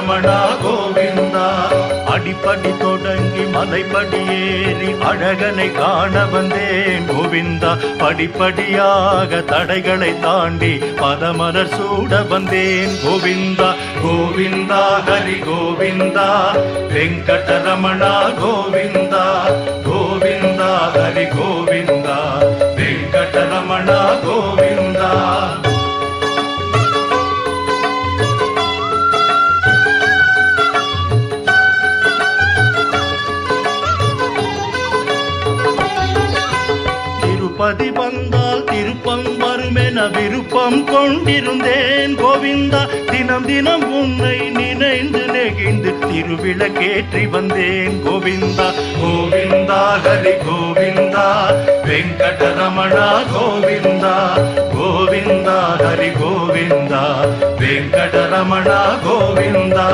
வெங்கடரமணா கோவிந்தா. அடிப்படி தொடங்கி மலைப்படி ஏறி அழகனை காண வந்தேன் கோவிந்தா. படிப்படியாக தடைகளை தாண்டி பதமலர் சூட வந்தேன் கோவிந்தா. கோவிந்தா ஹரி கோவிந்தா வெங்கடரமணா கோவிந்தா. கோவிந்தா ஹரி கோவிந்தா வெங்கடரமணா கோவிந்தா. திருப்பதி வந்தால் திருப்பம் வருமென விருப்பம் கொண்டிருந்தேன் கோவிந்தா. தினம் தினம் உன்னை நினைந்து நெகிழ்ந்து திருவிளக்கேற்றி வந்தேன் கோவிந்தா. கோவிந்தா ஹரி கோவிந்தா வெங்கடரமணா கோவிந்தா. கோவிந்தா ஹரி கோவிந்தா வெங்கடரமணா கோவிந்தா.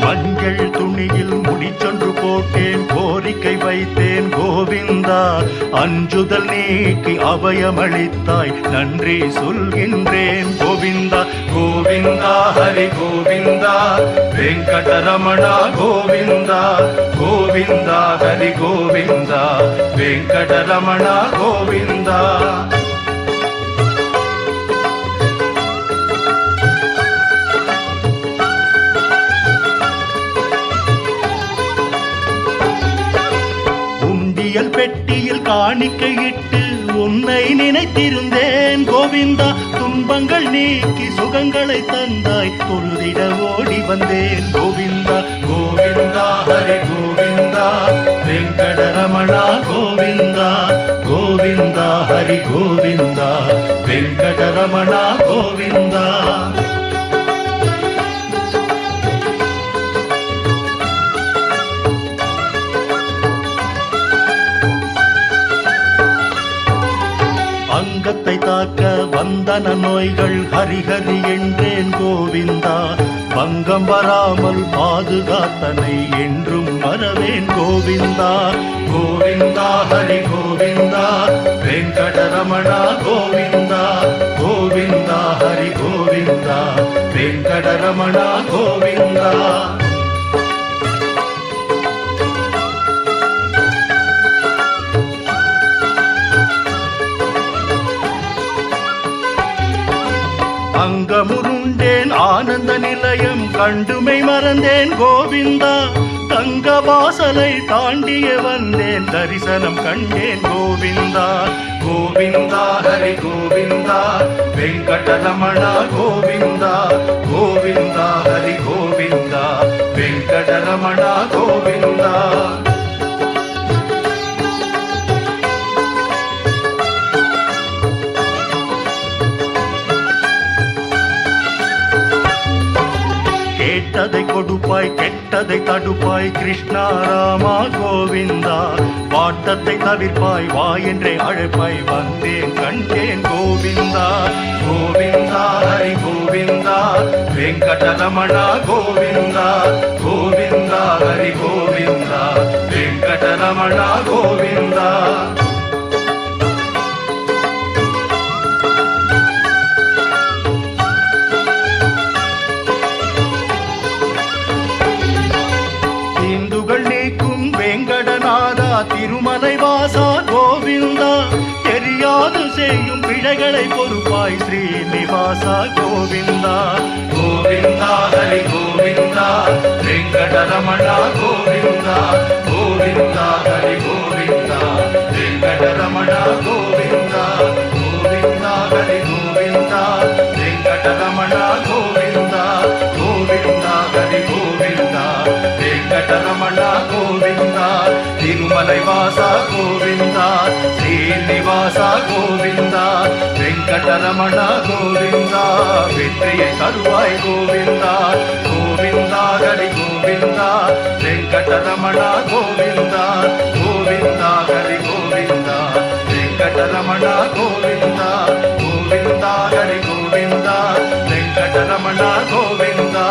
மஞ்சள் துணியில் முடிச்சொன்று போட்டேன் கோரிக்கை வைத்தேன் கோவிந்தா. அஞ்சுதல் நீக்கி அபயமளித்தாய் நன்றி சொல்கின்றேன் கோவிந்தா. கோவிந்தா ஹரி கோவிந்தா வெங்கடரமணா கோவிந்தா. கோவிந்தா ஹரி கோவிந்தா வெங்கடரமணா கோவிந்தா. பெட்டியில் காணிக்கையிட்டு உன்னை நினைத்திருந்தேன் கோவிந்தா. துன்பங்கள் நீக்கி சுகங்களை தந்தாய் தொழுதிட ஓடி வந்தேன் கோவிந்தா. கோவிந்தா ஹரி கோவிந்தா வெங்கடரமணா கோவிந்தா. கோவிந்தா ஹரி கோவிந்தா வெங்கடரமணா கோவிந்தா. அங்கத்தை தாக்க வந்தன நோய்கள் ஹரிஹரி என்றேன் கோவிந்தா. பங்கம் வராமல் பாதுகாத்தனை என்றும் மறவேன் கோவிந்தா. கோவிந்தா ஹரி கோவிந்தா வெங்கடரமணா கோவிந்தா. கோவிந்தா ஹரி கோவிந்தா வெங்கடரமணா கோவிந்தா. அங்கமுருண்டேன் ஆனந்த நிலையம் கண்டுமை மறந்தேன் கோவிந்தா. தங்க வாசலை தாண்டிய வந்தேன் தரிசனம் கண்டேன் கோவிந்தா. கோவிந்தா ஹரி கோவிந்தா வெங்கடரமணா கோவிந்தா. கோவிந்தா ஹரி கோவிந்தா வெங்கடரமணா கோவிந்தா. கேட்டதை கொடுப்பாய் கெட்டதை தடுப்பாய் கிருஷ்ணா ராமா கோவிந்தா. வாட்டத்தை தவிர்ப்பாய் வா என்றே அழைப்பாய் வந்தேன் கண்டேன் கோவிந்தா. கோவிந்தா ஹரி கோவிந்தா வெங்கடரமணா கோவிந்தா. கோவிந்தா ஹரி கோவிந்தா வெங்கடரமணா கோவிந்தா. வெங்கடநாதா திருமலை வாசா கோவிந்தா. தெரியாது செய்யும் பிழைகளை பொறுப்பாய் ஸ்ரீனிவாசா கோவிந்தா. கோவிந்தா ஹரி கோவிந்தா வெங்கடரமணா கோவிந்தா. கோவிந்தா ஹரி கோவிந்தா வெங்கடரமணா கோவிந்தா. கோவிந்தா ஹரி கோவிந்தா வெங்கடரமணா கோவிந்தா. கோவிந்தா ஹரி கோவிந்தா வெங்கடரமணா கோவிந்தா. திருமலை வாசா கோவிந்தா. ஸ்ரீனிவாசா கோவிந்தா வெங்கடரமணா கோவிந்தா. வெற்றியை தருவாய் கோவிந்தா. கோவிந்தா ஹரி கோவிந்தா வெங்கடரமணா கோவிந்தா. கோவிந்தா ஹரி கோவிந்தா வெங்கடரமணா கோவிந்தா. கோவிந்தா ஹரி கோவிந்தா வெங்கடரமணா கோவிந்தா.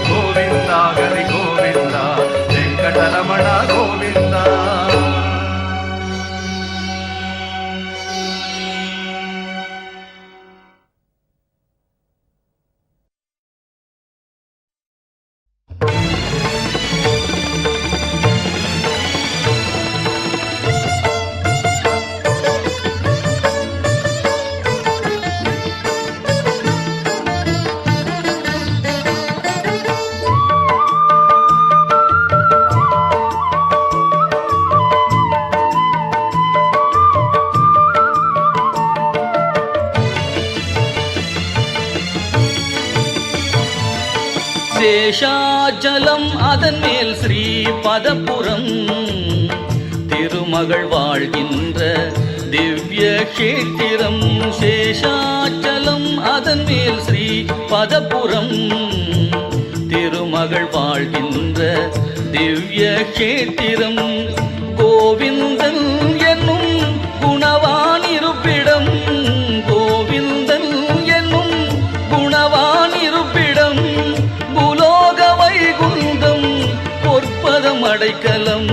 கோவிந்தா ஹரி கோவிந்தா வெங்கடரமணா கோவிந்தா. சேஷாச்சலம் அதன் மேல் ஸ்ரீ பதப்புரம் திருமகள் வாழ்கின்ற திவ்ய கஷேத்திரம். சேஷாச்சலம் அதன் மேல் ஸ்ரீ பதப்புரம் திருமகள் வாழ்கின்ற திவ்ய கஷேத்திரம். கோவிந்தன் என்னும் குணவான் இருப்பிடம், கோவிந்தன் என்னும் குணவான் இருப்பிடம். பூலோக வைகுந்தம் பொற்பதம் அடைக்கலம்,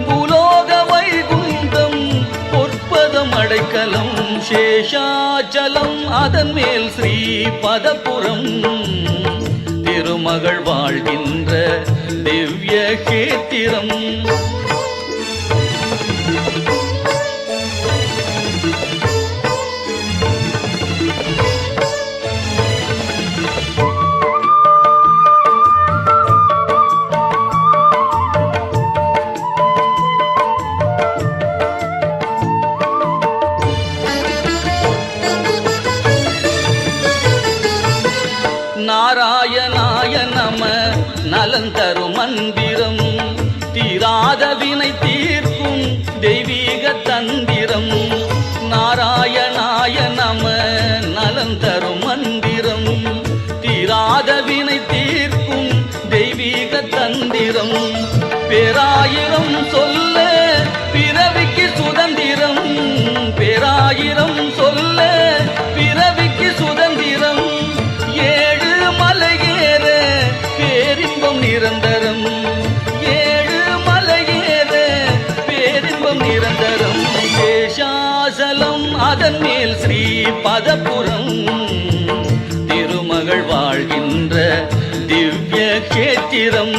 பூலோக வைகுந்தம் பொற்பதம் அடைக்கலம். சேஷாச்சலம் அதன் மேல் ஸ்ரீ பதப்புரம் திருமகள் வாழ்கின்ற திவ்ய கஷேத்திரம். நாராயணாய நம நலந்தரும் மந்திரம், தீராத வினை தீர்க்கும் தெய்வீக தந்திரம். நாராயணாய நம நலந்தரும் மந்திரம், தீராத வினை தீர்க்கும் தெய்வீக தந்திரம். பேராயிரம் சொல்ல பிறவிக்கு சுதந்திரம், பேராயிரம் சொல்ல பிறவிக்கு சுதந்திரம். ஏழு மலையேற பேரின்பம் நிரந்தரம், ஏழு மலையேற பேரின்பம் நிரந்தரம். சேஷாசலம் அதன் மேல் ஸ்ரீ பதப்புரம் திருமகள் வாழ்கின்ற திவ்ய கஷேத்திரம்.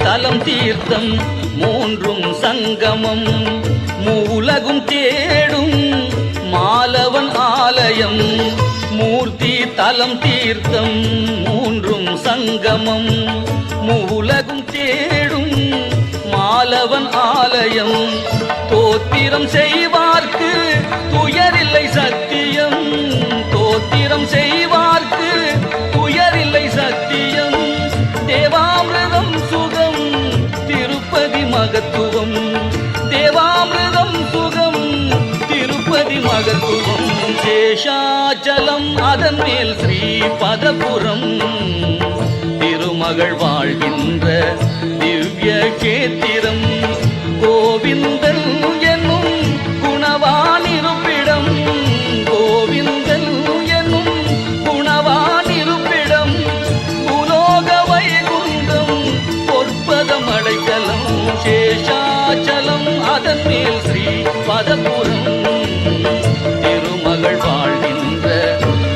தலம் தீர்த்தம் மூன்றும் சங்கமம், மூலகும் தேடும் மாலவன் ஆலயம். மூர்த்தி தலம் தீர்த்தம் மூன்றும் சங்கமம், மூலகும் தேடும் மாலவன் ஆலயம். தோத்திரம் செய்வார்க்கு துயரில்லை சத்தியம், தோத்திரம் செய்வார்க்கு துயரில்லை சத்தியம். தேவாமிர்தம் சுகம் திருப்பதி மகத்துவம், தேவாமிர்தம் சுகம் திருப்பதி மகத்துவம். சேஷாச்சலம் அதன் மேல் ஸ்ரீ பதப்புரம் திருமகள் வாழ்கின்ற திவ்ய கஷேத்திரம். கோவிந்தன் என்னும் குணவான் இருப்பிடம், கோவிந்தன் என்னும் குணவான் இருப்பிடம். பூலோக வைகுந்தம் பொற்பதம் அடைக்கலம். சேஷாச்சலம் அதன் மேல் ஸ்ரீ பதப்புரம் திருமகள் வாழ்கின்ற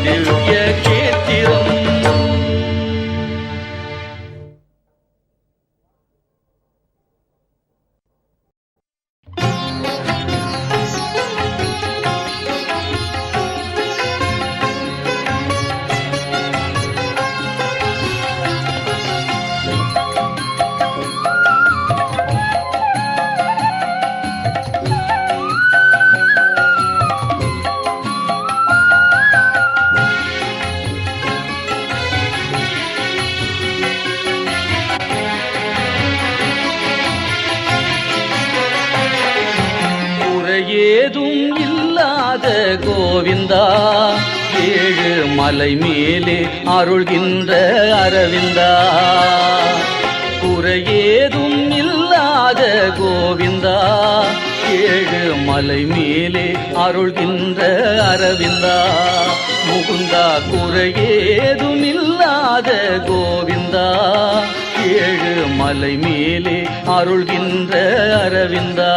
திவ்ய கஷேத்திரம். ஏதும் இல்லாத கோவிந்தா, ஏழு மலை மேலே அருள்கின்ற அரவிந்தா. குறையேதும் இல்லாத கோவிந்தா, ஏழு மலை மேலே அருள்கின்ற அரவிந்தா. முகுந்தா குறையேதும் இல்லாத கோவிந்தா, ஏழு மலை மேலே அருள்கின்ற அரவிந்தா.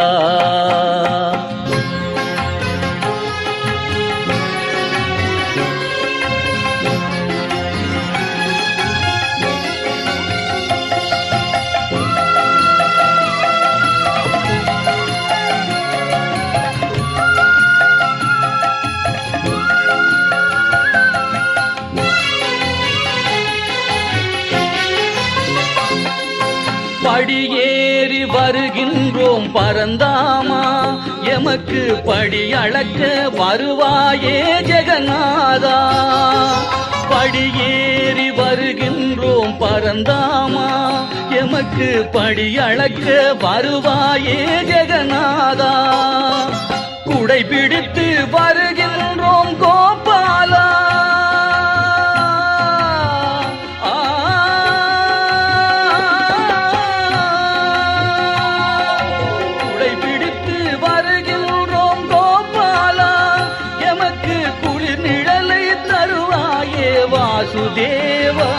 படியேறி வருகின்றோம் பரந்தாமா, எமக்கு படி அளக்க வருவாயே ஜெகநாதா. படியேறி வருகின்றோம் பரந்தாமா, எமக்கு படி அளக்க வருவாயே ஜெகநாதா. குடை பிடித்து வருகின்றோம் கோபாலா, குடை பிடித்து வருகின்றோம் கோபாலா, எமக்கு குளிர் நிழலை தருவாயே வாசுதேவா.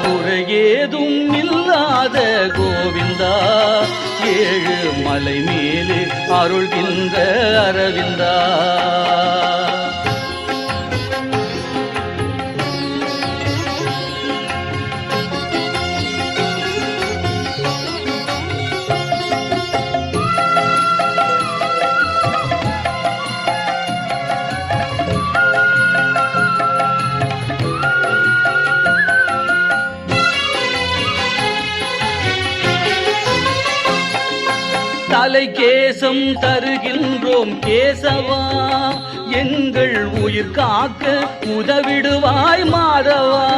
குறையேதும் இல்லாத கோவிந்தா, ஏழு மலை மேலே அருள்கின்ற அரவிந்தா. தலை கேசம் தருகின்றோம் கேசவா, எங்கள் உயிர் காக்க உதவிடுவாய் மாதவா.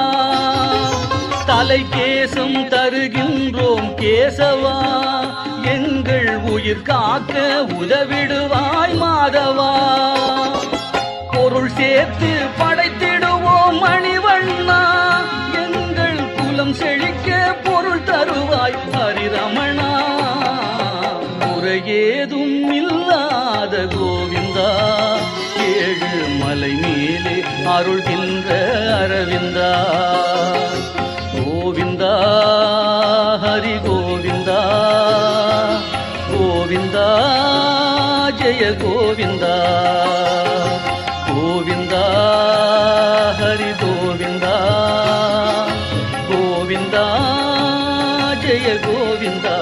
தலை கேசம் தருகின்றோம் கேசவா, எங்கள் உயிர் காக்க உதவிடுவாய் மாதவா. பொருள் சேர்த்து படைத்திடுவோம் மணிவண்ணா, எங்கள் குலம் செழிக்க பொருள் தருவாய் ஹரிரமணா. ஏதும் இல்லாத கோவிந்தா, ஏழு மலை மேலே அருள்கின்ற அரவிந்தா. கோவிந்தா ஹரி கோவிந்தா, கோவிந்தா ஜெய கோவிந்தா. கோவிந்தா ஹரி கோவிந்தா, கோவிந்தா ஜெய கோவிந்தா.